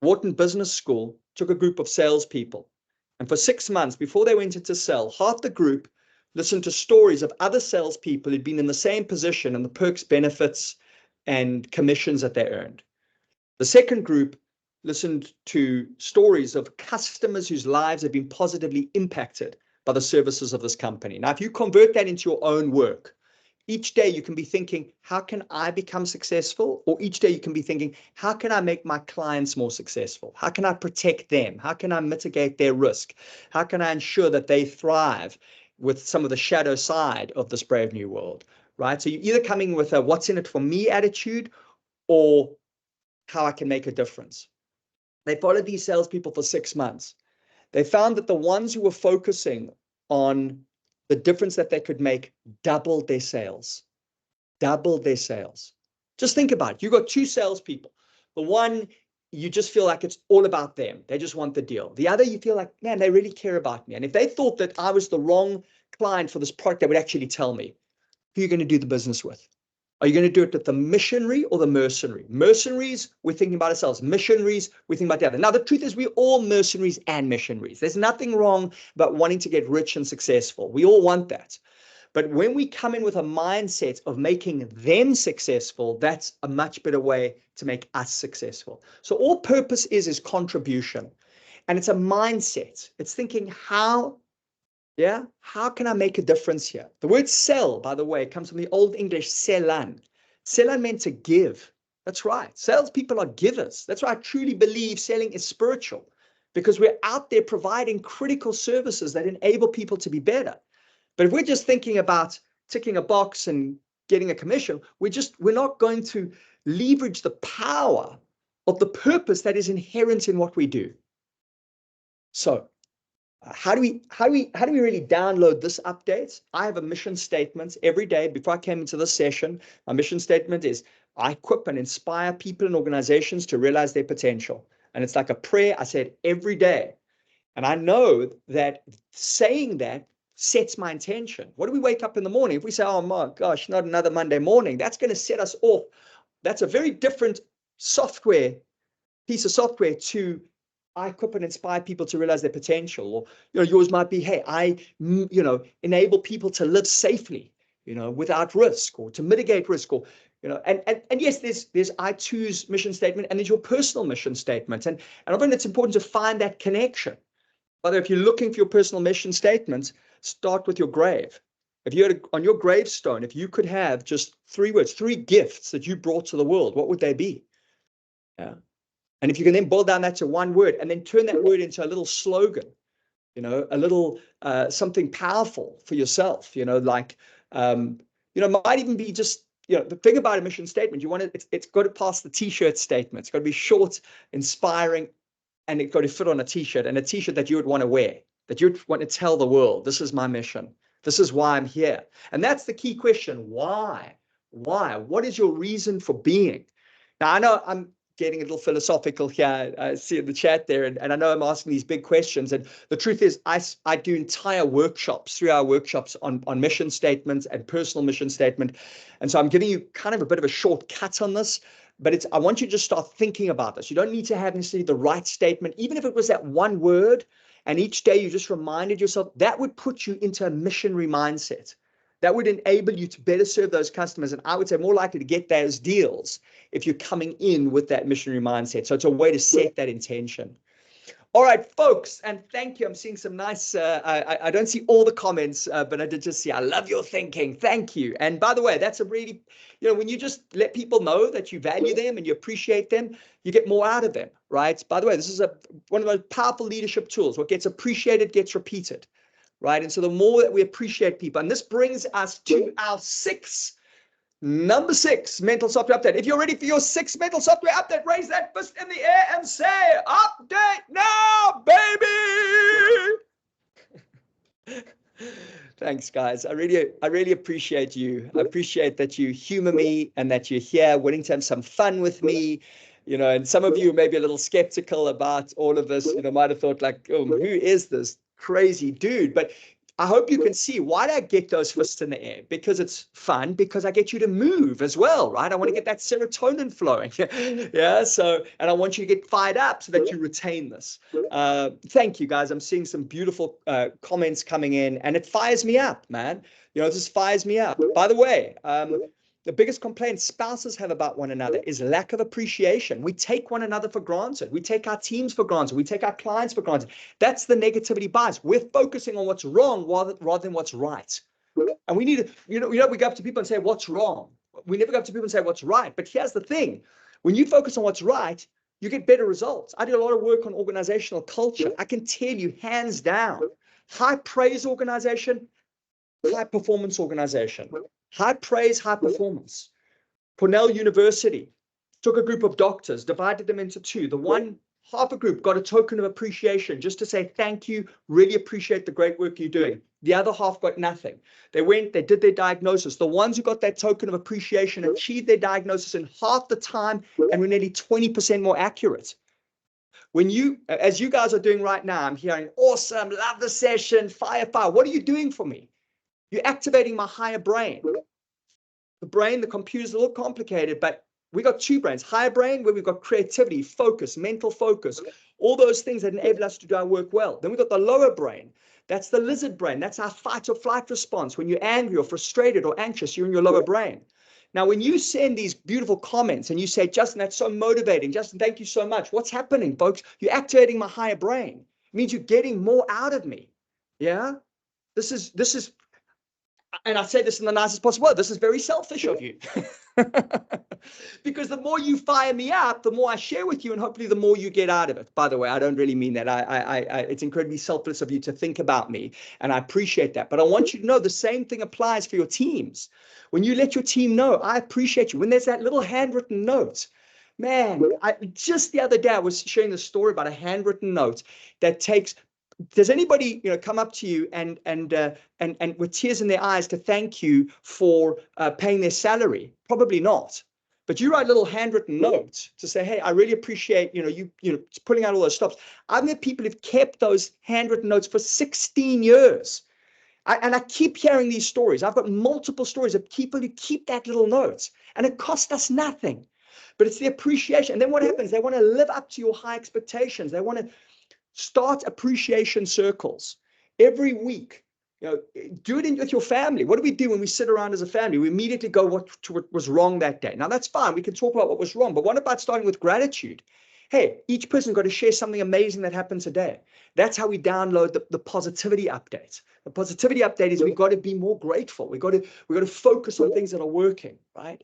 Speaker 2: Wharton Business School took a group of salespeople, and for 6 months before they went into sell, half the group listened to stories of other salespeople who'd been in the same position and the perks, benefits, and commissions that they earned. The second group listened to stories of customers whose lives have been positively impacted by the services of this company. Now, if you convert that into your own work, each day you can be thinking, how can I become successful? Or each day you can be thinking, how can I make my clients more successful? How can I protect them? How can I mitigate their risk? How can I ensure that they thrive with some of the shadow side of this brave new world, right? So you're either coming with a what's in it for me attitude, or how I can make a difference. They followed these salespeople for 6 months. They found that the ones who were focusing on the difference that they could make doubled their sales. Just think about it. You've got two salespeople. The one, you just feel like it's all about them. They just want the deal. The other, you feel like, man, they really care about me. And if they thought that I was the wrong client for this product, they would actually tell me. Who are you going to do the business with? Are you going to do it with the missionary or the mercenary? Mercenaries, we're thinking about ourselves. Missionaries, we're thinking about the other. Now, the truth is we're all mercenaries and missionaries. There's nothing wrong about wanting to get rich and successful. We all want that. But when we come in with a mindset of making them successful, that's a much better way to make us successful. So all purpose is contribution. And it's a mindset. It's thinking how can I make a difference here? The word sell, by the way, comes from the Old English sellan. Sellan meant to give. That's right. Salespeople are givers. That's why I truly believe selling is spiritual, because we're out there providing critical services that enable people to be better. But if we're just thinking about ticking a box and getting a commission, we're not going to leverage the power of the purpose that is inherent in what we do. So how do we really download this update? I have a mission statement every day. Before I came into this session, my mission statement is I equip and inspire people and organizations to realize their potential. And it's like a prayer I said every day. And I know that saying that sets my intention. What do we wake up in the morning? If we say, oh my gosh, not another Monday morning, that's going to set us off. That's a very different piece of software to I equip and inspire people to realize their potential. Or yours might be, hey, I enable people to live safely, without risk, or to mitigate risk, or and yes, there's iTOO's mission statement, and there's your personal mission statement, and I think it's important to find that connection. Whether if you're looking for your personal mission statement, start with your grave. If you had on your gravestone, if you could have just 3 words, 3 gifts that you brought to the world, what would they be? Yeah. And if you can then boil down that to 1 word and then turn that word into a little slogan, a little something powerful for yourself, might even be just, the thing about a mission statement, it's got to pass the t-shirt statement. It's got to be short, inspiring, and it's got to fit on a t-shirt, and a t-shirt that you would want to wear, that you'd want to tell the world, this is my mission. This is why I'm here. And that's the key question. Why? What is your reason for being? Now, I know I'm getting a little philosophical here. I see in the chat there, and I know I'm asking these big questions. And the truth is, I do entire workshops, 3-hour workshops on mission statements and personal mission statement. And so I'm giving you kind of a bit of a shortcut on this, but I want you to just start thinking about this. You don't need to have necessarily the right statement, even if it was that 1 word, and each day you just reminded yourself, that would put you into a missionary mindset. That would enable you to better serve those customers. And I would say more likely to get those deals if you're coming in with that missionary mindset. So it's a way to set that intention. All right, folks, and thank you. I'm seeing some nice, I don't see all the comments, but I did just see, I love your thinking. Thank you. And by the way, that's a really, when you just let people know that you value them and you appreciate them, you get more out of them, right? By the way, this is one of the most powerful leadership tools. What gets appreciated gets repeated, right? And so the more that we appreciate people, and this brings us to our number 6 mental software update. If you're ready for your 6th mental software update, raise that fist in the air and say, update now, baby. Thanks, guys. I really appreciate you. I appreciate that you humor me and that you're here willing to have some fun with me. And some of you may be a little skeptical about all of this, might have thought like, oh, who is this crazy dude? But I hope you can see why do I get those fists in the air? Because it's fun, because I get you to move as well, right? I want to get that serotonin flowing. Yeah. So, and I want you to get fired up so that you retain this. Thank you, guys. I'm seeing some beautiful comments coming in, and it fires me up, man. It just fires me up. By the way, the biggest complaint spouses have about one another is lack of appreciation. We take one another for granted. We take our teams for granted. We take our clients for granted. That's the negativity bias. We're focusing on what's wrong rather than what's right. And we need to, we go up to people and say, what's wrong? We never go up to people and say, what's right? But here's the thing. When you focus on what's right, you get better results. I did a lot of work on organizational culture. I can tell you hands down, high praise organization, high performance organization. High praise, high performance. Cornell University took a group of doctors, divided them into 2. The one half a group got a token of appreciation just to say, thank you, really appreciate the great work you're doing. The other half got nothing. They went, they did their diagnosis. The ones who got that token of appreciation achieved their diagnosis in half the time and were nearly 20% more accurate. When as you guys are doing right now, I'm hearing, awesome, love the session, fire. What are you doing for me? You're activating my higher brain. The brain, the computer's a little complicated, but we got 2 brains. Higher brain, where we've got creativity, focus, mental focus, all those things that enable us to do our work well. Then we've got the lower brain. That's the lizard brain. That's our fight or flight response. When you're angry or frustrated or anxious, you're in your lower brain. Now, when you send these beautiful comments and you say, Justin, that's so motivating. Justin, thank you so much. What's happening, folks? You're activating my higher brain. It means you're getting more out of me. Yeah? This is and I say this in the nicest possible way, this is very selfish of you. Because the more you fire me up, the more I share with you, and hopefully the more you get out of it. By the way, I don't really mean that. It's incredibly selfless of you to think about me, and I appreciate that. But I want you to know the same thing applies for your teams. When you let your team know, I appreciate you. When there's that little handwritten note, man, just the other day, I was sharing the story about a handwritten note that takes. Does anybody, come up to you and with tears in their eyes to thank you for paying their salary? Probably not. But you write a little handwritten note to say, hey, I really appreciate, you putting out all those stops. I've met people who've kept those handwritten notes for 16 years. And I keep hearing these stories. I've got multiple stories of people who keep that little note, and it cost us nothing. But it's the appreciation. And then what happens? They want to live up to your high expectations. They want to start appreciation circles every week. Do it with your family. What do we do when we sit around as a family? We immediately go what was wrong that day. Now that's fine. We can talk about what was wrong, but what about starting with gratitude? Hey, each person got to share something amazing that happened today. That's how we download the positivity update. The positivity update is we've got to be more grateful. We've got to focus on things that are working, right?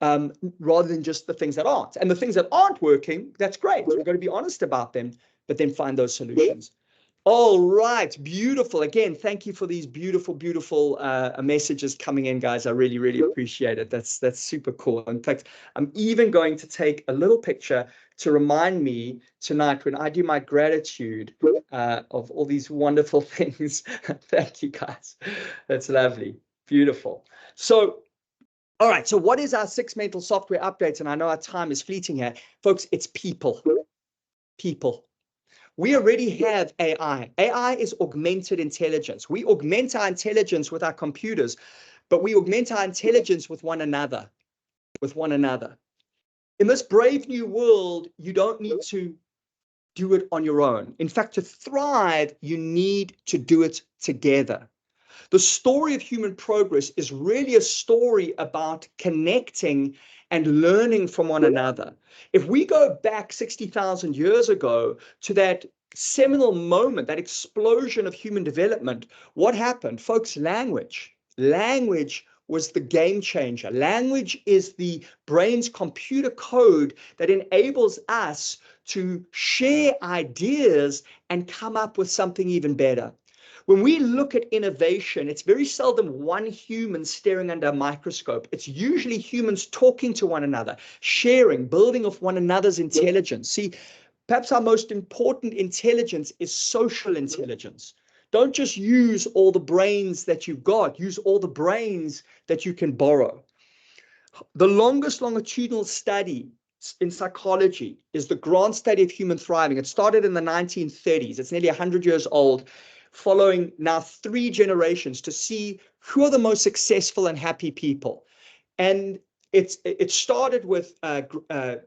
Speaker 2: Rather than just the things that aren't. And the things that aren't working, that's great. We've got to be honest about them, but then find those solutions. All right, beautiful. Again, thank you for these beautiful, beautiful messages coming in, guys. I really, really appreciate it. That's super cool. In fact, I'm even going to take a little picture to remind me tonight when I do my gratitude of all these wonderful things. Thank you, guys. That's lovely. Beautiful. So, all right, so what is our 6 mental software updates? And I know our time is fleeting here. Folks, it's people. People. We already have AI. AI is augmented intelligence. We augment our intelligence with our computers, but we augment our intelligence with one another. In this brave new world, you don't need to do it on your own. In fact, to thrive, you need to do it together. The story of human progress is really a story about connecting and learning from one another. If we go back 60,000 years ago to that seminal moment, that explosion of human development, what happened? Folks, language. Language was the game changer. Language is the brain's computer code that enables us to share ideas and come up with something even better. When we look at innovation, it's very seldom one human staring under a microscope. It's usually humans talking to one another, sharing, building off one another's intelligence. See, perhaps our most important intelligence is social intelligence. Don't just use all the brains that you've got, use all the brains that you can borrow. The longest longitudinal study in psychology is the Grant study of human thriving. It started in the 1930s. It's nearly 100 years old, following now 3 generations to see who are the most successful and happy people. And it started with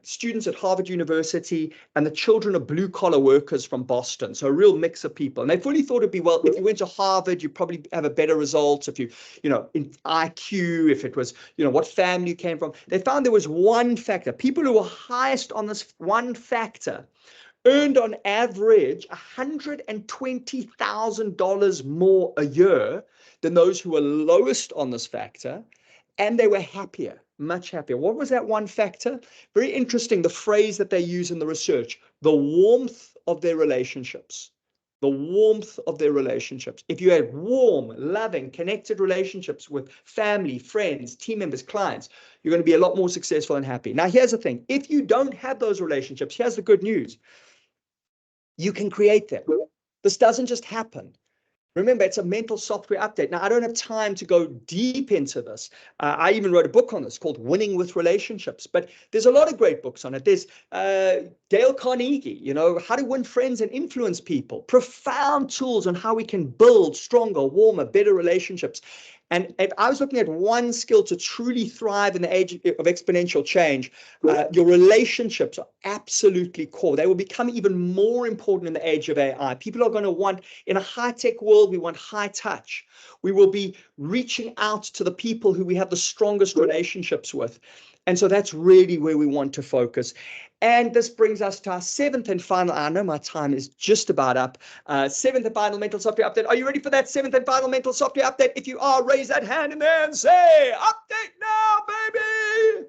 Speaker 2: students at Harvard University and the children of blue-collar workers from Boston. So a real mix of people. And they fully thought it'd be, well, if you went to Harvard, you probably have a better result. If you in IQ, if it was, what family you came from. They found there was one factor. People who were highest on this one factor earned on average $120,000 more a year than those who were lowest on this factor. And they were happier, much happier. What was that one factor? Very interesting, the phrase that they use in the research, the warmth of their relationships. The warmth of their relationships. If you had warm, loving, connected relationships with family, friends, team members, clients, you're going to be a lot more successful and happy. Now, here's the thing. If you don't have those relationships, here's the good news. You can create them. This doesn't just happen. Remember, it's a mental software update. Now, I don't have time to go deep into this. I even wrote a book on this called Winning with Relationships, but there's a lot of great books on it. There's Dale Carnegie, How to Win Friends and Influence People, profound tools on how we can build stronger, warmer, better relationships. And if I was looking at one skill to truly thrive in the age of exponential change, your relationships are absolutely core. They will become even more important in the age of AI. People are going to want, in a high-tech world, we want high touch. We will be reaching out to the people who we have the strongest relationships with. And so that's really where we want to focus. And this brings us to our 7th and final, I know my time is just about up, 7th and final mental software update. Are you ready for that 7th and final mental software update? If you are, raise that hand in there and say, update now, baby.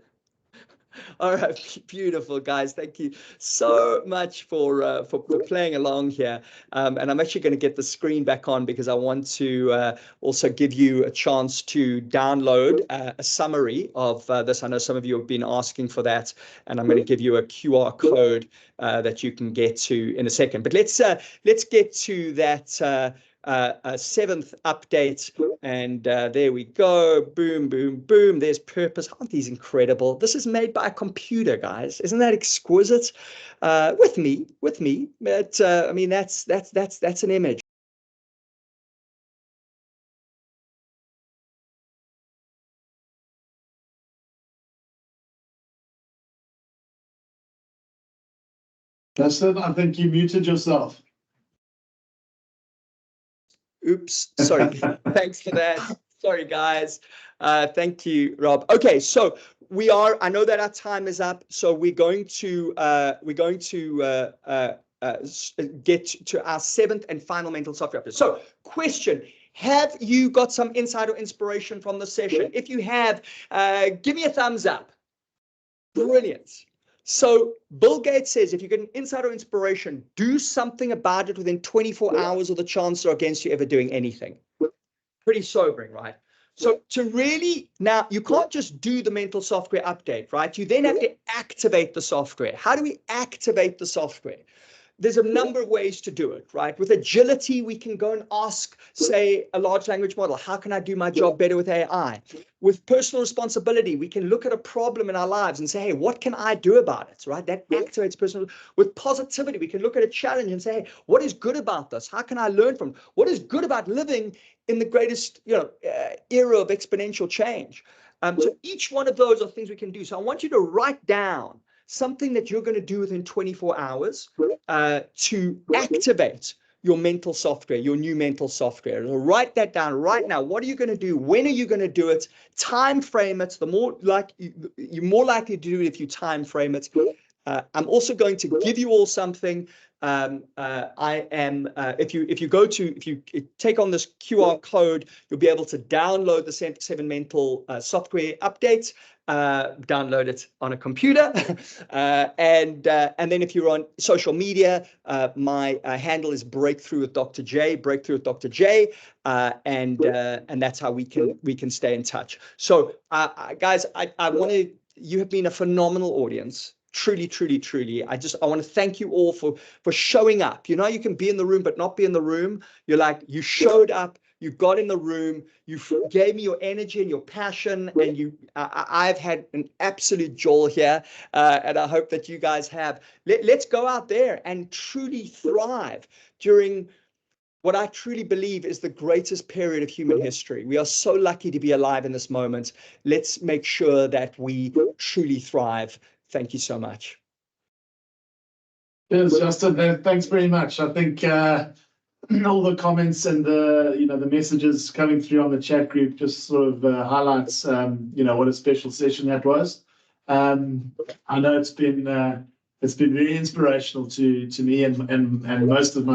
Speaker 2: All right, beautiful, guys. Thank you so much for playing along here. And I'm actually going to get the screen back on because I want to also give you a chance to download a summary of this. I know some of you have been asking for that, and I'm going to give you a QR code that you can get to in a second. But let's get to that. 7th update, and there we go. Boom, boom, boom. There's purpose. Aren't these incredible? This is made by a computer, guys. Isn't that exquisite? With me. But I mean, that's an image.
Speaker 1: Justin, I think you muted yourself.
Speaker 2: Oops, sorry. Thanks for that. Sorry, guys. Thank you, Rob. Okay, so I know that our time is up, so we're going to get to our 7th and final mental software update. So, question. Have you got some insight or inspiration from the session? If you have, give me a thumbs up. Brilliant. So Bill Gates says, if you get an insight or inspiration, do something about it within 24 hours or the chances are against you ever doing anything. Pretty sobering, right? So to really, now you can't just do the mental software update, right? You then have to activate the software. How do we activate the software? There's a number of ways to do it, right? With agility, we can go and ask, say, a large language model, how can I do my job better with AI? With personal responsibility, we can look at a problem in our lives and say, hey, what can I do about it, right? That activates personal. With positivity, we can look at a challenge and say, hey, what is good about this? How can I learn from it? What is good about living in the greatest, era of exponential change? So each one of those are things we can do. So I want you to write down something that you're going to do within 24 hours to activate your mental software, your new mental software. So write that down right now. What are you going to do? When are you going to do it? Time frame it. The more like you're more likely to do it if you time frame it. I'm also going to give you all something. If you take on this QR code, you'll be able to download the 7 Mental software updates. Download it on a computer, and then if you're on social media, my handle is Breakthrough with Dr. J, Breakthrough with Dr. J, and that's how we can stay in touch. So, guys, I want to. You have been a phenomenal audience. Truly, truly, truly. I want to thank you all for showing up. You know, you can be in the room but not be in the room. You're like, you showed up, you got in the room, you gave me your energy and your passion, and I've had an absolute joy here, and I hope that you guys have. Let's go out there and truly thrive during what I truly believe is the greatest period of human history. We are so lucky to be alive in this moment. Let's make sure that we truly thrive. Thank you so much.
Speaker 1: Yes, Justin, thanks very much. I think all the comments and the messages coming through on the chat group just sort of highlights what a special session that was. I know it's been very inspirational to me and most of my